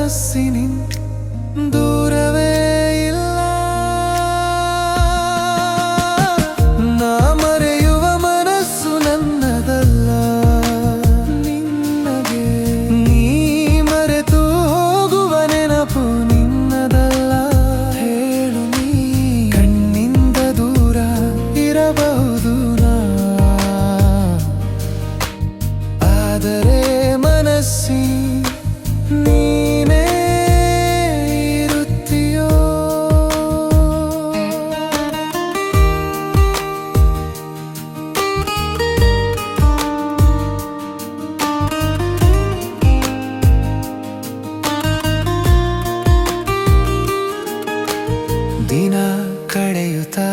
ಮನಸ್ಸಿನಿಂದ ದೂರವೇ ಇಲ್ಲ. ನಾ ಮರೆಯುವ ಮನಸ್ಸು ನನ್ನದಲ್ಲ, ನಿನ್ನಗೆ ನೀ ಮರೆತು ಹೋಗುವ ನೆನಪು ನಿನ್ನದಲ್ಲ. ಹೇಳು ನೀ ಕಣ್ಣಿಂದ ದೂರ ಇರಬಹುದು ನಾ, ಆದರೆ ಮನಸ್ಸಿ ನೀನೇ ಇರುತ್ತೀಯೋ. ದಿನ ಕಳೆಯುತ್ತಾ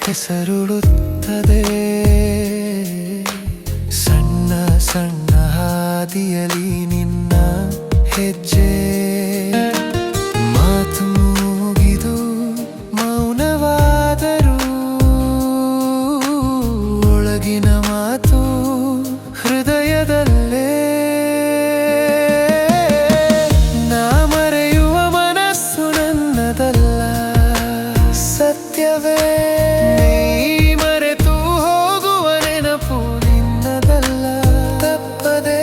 ಹೆಸರುಡುತ್ತದೆ ಸಣ್ಣ ಸಣ್ಣ ಹಾದಿಯಲಿ ನಿನ್ನ ಹೆಜ್ಜೆ. ಮಾತು ಮುಗಿದು ಮೌನವಾದರೂ ಒಳಗಿನ ಮಾತು ಹೃದಯದಲ್ಲೇ. ನಾ ಮರೆಯುವ ಮನಸ್ಸು ನನ್ನದಲ್ಲ, ಸತ್ಯವೇ ನೀ ಮರೆತು ಹೋಗುವ ನೆನಪು ನಿನ್ನದಲ್ಲ. ತಪ್ಪದೆ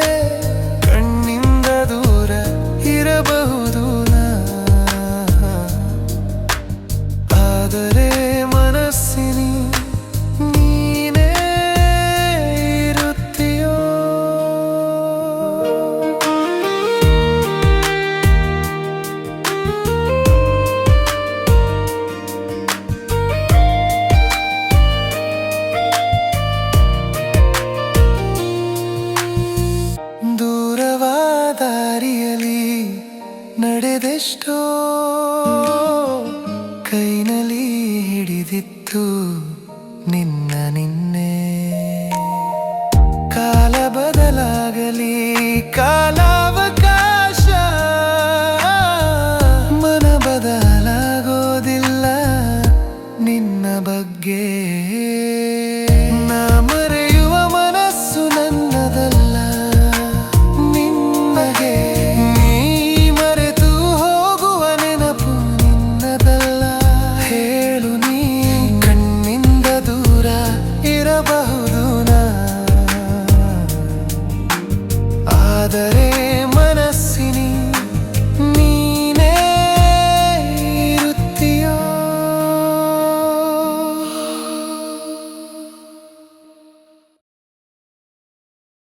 ಕಣ್ಣಿಂದ ದೂರ ಇರಬಹುದು ನಾ, ಆದರೆ ಮನಸ್ಸಿನಿ ನೀನೇ ಇರುತ್ತೀಯೋ. ದೂರವಾದ ದಾರಿಯಲಿ ನಡೆದೆಷ್ಟೋ, ಕೈನಲ್ಲಿ ಹಿಡಿದಿತ್ತು ನಿನ್ನ ನಿನ್ನೆ. ಕಾಲ ಬದಲಾಗಲಿ ಕಾಲಾವಕಾಶ, ಮನ ಬದಲಾಗೋದಿಲ್ಲ ನಿನ್ನ ಬಗ್ಗೆ. ನಾ ಮರೆಯುವ ಮನಸ್ಸು ನನ್ನದಲ್ಲ, ನಿನ್ನಗೆ ನೀ ಮರೆತು ಹೋಗುವ ನೆನಪು ನಿನ್ನದಲ್ಲ. ಹೇಳು ನೀ ಕಣ್ಣಿಂದ ದೂರ ಇರಬಹುದು ನಾ, ಆದರೆ